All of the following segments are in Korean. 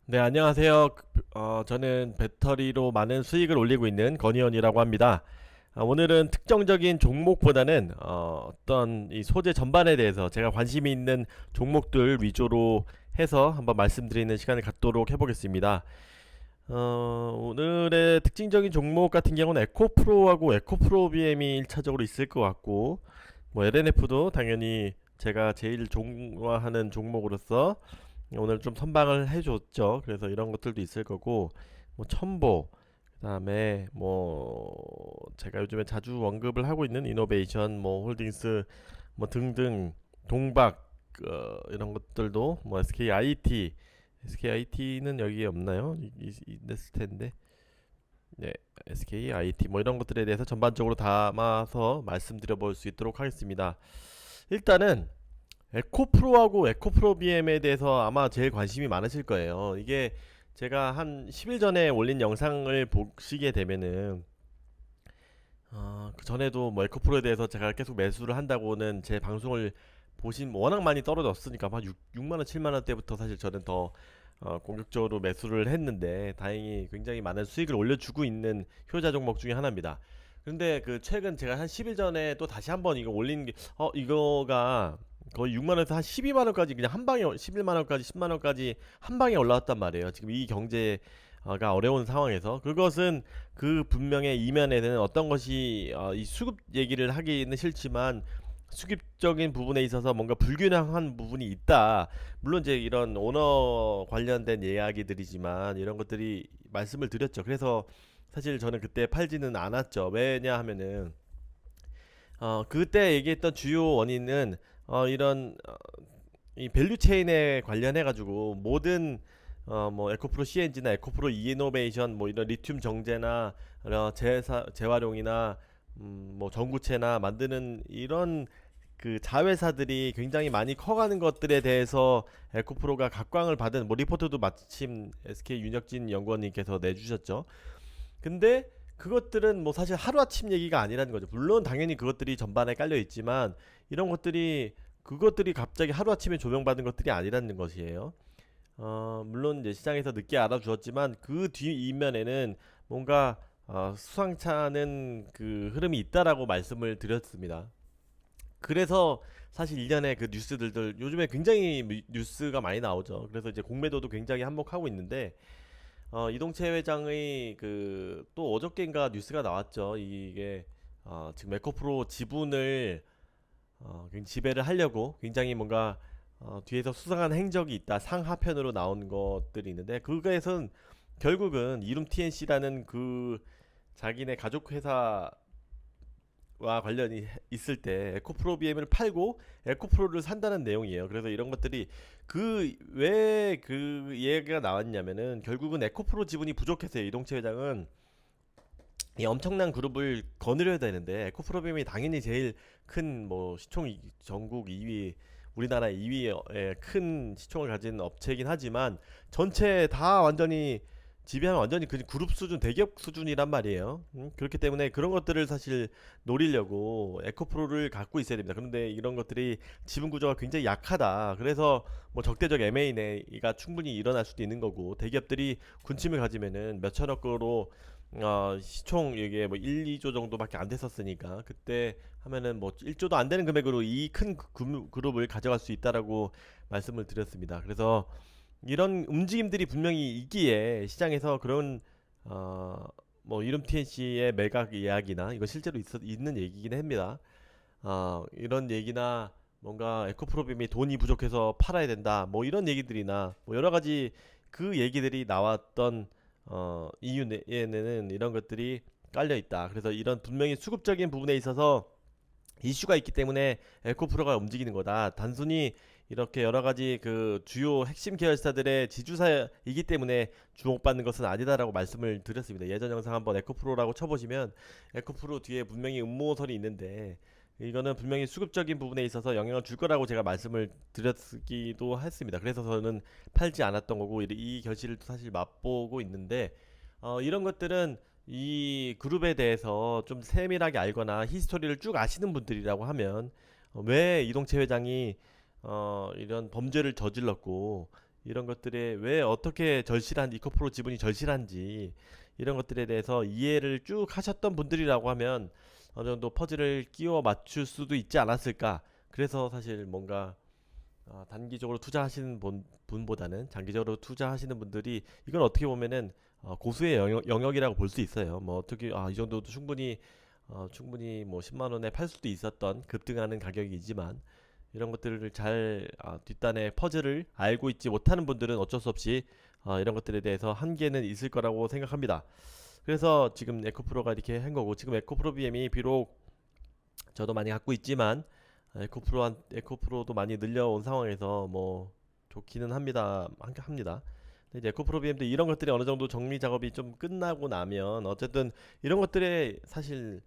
네, 안녕하세요. 저는 배터리로 많은 수익을 올리고 있는 건희원이라고 합니다. 오늘은 특정적인 종목보다는 어떤 이 소재 전반에 대해서 제가 관심이 있는 종목들 위주로 해서 한번 말씀드리는 시간을 갖도록 해보겠습니다. 오늘의 특징적인 종목 같은 경우는 에코프로하고 에코프로 BM이 1차적으로 있을 것 같고, 뭐 LNF도 당연히 제가 제일 좋아하는 종목으로서 오늘 좀 선방을 해줬죠. 그래서 이런 것들도 있을 거고, 뭐 첨보, 그다음에 뭐 제가 요즘에 자주 언급을 하고 있는 이노베이션, 뭐 홀딩스, 뭐 등등 동박 이런 것들도 뭐 SKIT는 여기에 없나요? 있을 텐데. 네, SKIT 뭐 이런 것들에 대해서 전반적으로 담아서 말씀드려 볼 수 있도록 하겠습니다. 일단은 에코프로하고 에코프로 BM에 대해서 아마 제일 관심이 많으실 거예요. 이게 제가 한 10일 전에 올린 영상을 보시게 되면은 그 전에도 뭐 에코프로에 대해서 제가 계속 매수를 한다고는 제 방송을 보신 워낙 많이 떨어졌으니까 한 6만 원, 7만 원대부터 사실 저는 더 공격적으로 매수를 했는데 다행히 굉장히 많은 수익을 올려주고 있는 효자 종목 중에 하나입니다. 근데 그 최근 제가 한 10일 전에 또 다시 한번 이거 올린 게 이거가 거의 6만 원에서 한 12만 원까지 그냥 한 방에 11만 원까지 10만 원까지 한 방에 올라왔단 말이에요. 지금 이 경제가 어려운 상황에서 그것은 그 분명의 이면에는 어떤 것이 이 수급 얘기를 하기는 싫지만 수급적인 부분에 있어서 뭔가 불균형한 부분이 있다. 물론 이제 이런 오너 관련된 이야기들이지만 이런 것들이 말씀을 드렸죠. 그래서 사실 저는 그때 팔지는 않았죠. 왜냐 하면은 그때 얘기했던 주요 원인은 이런 이 밸류 체인에 관련해 가지고 모든 뭐 에코프로 CNG나 에코프로 이노베이션 뭐 이런 리튬 정제나 재활용이나 뭐 전구체나 만드는 이런 그 자회사들이 굉장히 많이 커가는 것들에 대해서 에코프로가 각광을 받은 뭐 리포트도 마침 SK 윤혁진 연구원님께서 내주셨죠. 근데 그것들은 뭐 사실 하루아침 얘기가 아니라는 거죠. 물론 당연히 그것들이 전반에 깔려 있지만 이런 것들이 그것들이 갑자기 하루아침에 조명받은 것들이 아니라는 것이에요. 물론 이제 시장에서 늦게 알아주었지만 그 뒤 이면에는 뭔가 수상찮은 그 흐름이 있다라고 말씀을 드렸습니다. 그래서 사실 일련의 그 뉴스들들 요즘에 굉장히 뉴스가 많이 나오죠. 그래서 이제 공매도도 굉장히 한몫하고 있는데 이동채 회장의 그 또 어저께인가 뉴스가 나왔죠. 이게 지금 에코프로 지분을 굉장히 지배를 하려고 굉장히 뭔가 뒤에서 수상한 행적이 있다. 상하편으로 나온 것들이 있는데 그거에선 결국은 이룸 TNC라는 그 자기네 가족 회사와 관련이 있을 때 에코프로 BM을 팔고 에코프로를 산다는 내용이에요. 그래서 이런 것들이 그 왜 그 얘기가 나왔냐면은 결국은 에코프로 지분이 부족해서요. 이동채 회장은 이 엄청난 그룹을 거느려야 되는데 에코프로 BM이 당연히 제일 큰 뭐 시총 전국 2위 우리나라 2위의 큰 시총을 가진 업체이긴 하지만 전체 다 완전히 지배하면 완전히 그 그룹 수준 대기업 수준이란 말이에요. 그렇기 때문에 그런 것들을 사실 노리려고 에코프로를 갖고 있어야 됩니다. 그런데 이런 것들이 지분 구조가 굉장히 약하다. 그래서 뭐 적대적 M&A가 충분히 일어날 수도 있는 거고 대기업들이 군침을 가지면은 몇천억으로 시총 이게 뭐 1, 2조 정도밖에 안 됐었으니까 그때 하면은 뭐 1조도 안 되는 금액으로 이 큰 그룹을 가져갈 수 있다라고 말씀을 드렸습니다. 그래서 이런 움직임들이 분명히 있기에 시장에서 그런 뭐 이름 TNC의 매각 이야기나 이거 실제로 있는 얘기긴 합니다. 이런 얘기나 뭔가 에코프로빔이 돈이 부족해서 팔아야 된다. 뭐 이런 얘기들이나 뭐 여러 가지 그 얘기들이 나왔던 이유에는 이런 것들이 깔려 있다. 그래서 이런 분명히 수급적인 부분에 있어서 이슈가 있기 때문에 에코프로가 움직이는 거다. 단순히 이렇게 여러 가지 그 주요 핵심 계열사들의 지주사이기 때문에 주목받는 것은 아니다라고 말씀을 드렸습니다. 예전 영상 한번 에코프로라고 쳐보시면 에코프로 뒤에 분명히 음모설이 있는데 이거는 분명히 수급적인 부분에 있어서 영향을 줄 거라고 제가 말씀을 드렸기도 했습니다. 그래서 저는 팔지 않았던 거고 이 결실을 사실 맛보고 있는데 이런 것들은 이 그룹에 대해서 좀 세밀하게 알거나 히스토리를 쭉 아시는 분들이라고 하면 왜 이동채 회장이 이런 범죄를 저질렀고 이런 것들에 왜 어떻게 절실한 이코프로 지분이 절실한지 이런 것들에 대해서 이해를 쭉 하셨던 분들이라고 하면 어느 정도 퍼즐을 끼워 맞출 수도 있지 않았을까. 그래서 사실 뭔가 단기적으로 투자하시는 분보다는 장기적으로 투자하시는 분들이 이걸 어떻게 보면은 고수의 영역이라고 볼 수 있어요. 뭐 어떻게 이 정도도 충분히 뭐 10만 원에 팔 수도 있었던 급등하는 가격이지만 이런 것들을 잘 뒷단의 퍼즐을 알고 있지 못하는 분들은 어쩔 수 없이 이런 것들에 대해서 한계는 있을 거라고 생각합니다. 그래서 지금 에코프로가 이렇게 한 거고 지금 에코프로 BM이 비록 저도 많이 갖고 있지만 에코프로도 많이 늘려온 상황에서 뭐 좋기는 합니다. 근데 이제 에코프로 BM도 이런 것들이 어느 정도 정리 작업이 좀 끝나고 나면 어쨌든 이런 것들에 사실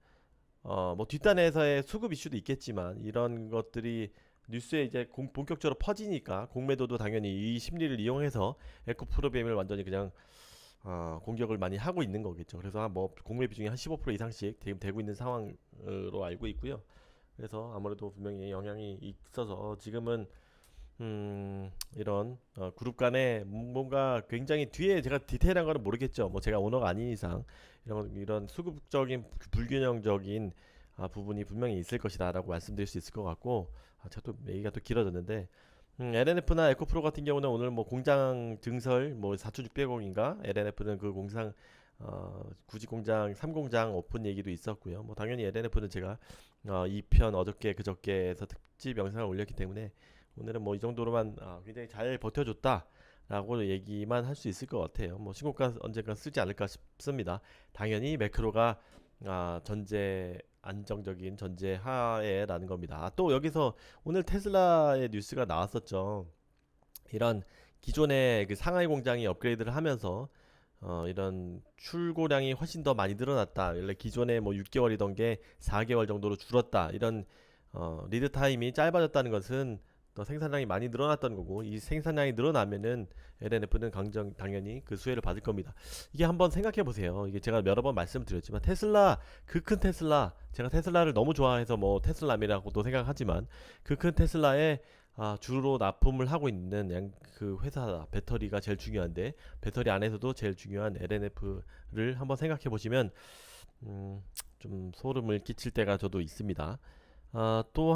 뭐 뒷단에서의 수급 이슈도 있겠지만 이런 것들이 뉴스에 이제 본격적으로 퍼지니까 공매도도 당연히 이 심리를 이용해서 에코프로 BM을 완전히 그냥 공격을 많이 하고 있는 거겠죠. 그래서 뭐 공매 비중이 한 15% 이상씩 지금 되고 있는 상황으로 알고 있고요. 그래서 아무래도 분명히 영향이 있어서 지금은 이런 그룹 간에 뭔가 굉장히 뒤에 제가 디테일한 거는 모르겠죠. 뭐 제가 오너가 아닌 이상 이런 수급적인 불균형적인 부분이 분명히 있을 것이다라고 말씀드릴 수 있을 것 같고 제가 또 얘기가 또 길어졌는데 LNF나 에코프로 같은 경우는 오늘 뭐 공장 증설 뭐 4,600억인가 LNF는 그 공장 구직 공장 3공장 오픈 얘기도 있었고요. 뭐 당연히 LNF는 제가 2편 어저께 그저께에서 특집 영상을 올렸기 때문에 오늘은 뭐 이 정도로만 굉장히 잘 버텨줬다라고 얘기만 할 수 있을 것 같아요. 뭐 신고가 언젠가 쓰지 않을까 싶습니다. 당연히 매크로가 전제 안정적인 전제 하에라는 겁니다. 또 여기서 오늘 테슬라의 뉴스가 나왔었죠. 이런 기존의 그 상하이 공장이 업그레이드를 하면서 이런 출고량이 훨씬 더 많이 늘어났다. 원래 기존에 뭐 6개월이던 게 4개월 정도로 줄었다. 이런 리드 타임이 짧아졌다는 것은 더 생산량이 많이 늘어났다는 거고 이 생산량이 늘어나면은 LNF는 당연히 그 수혜를 받을 겁니다. 이게 한번 생각해 보세요. 이게 제가 여러 번 말씀드렸지만 테슬라 그 큰 테슬라 제가 테슬라를 너무 좋아해서 뭐 테슬라미라고도 생각하지만 그 큰 테슬라에 주로 납품을 하고 있는 그 회사 배터리가 제일 중요한데 배터리 안에서도 제일 중요한 LNF를 한번 생각해 보시면 좀 소름을 끼칠 때가 저도 있습니다. 또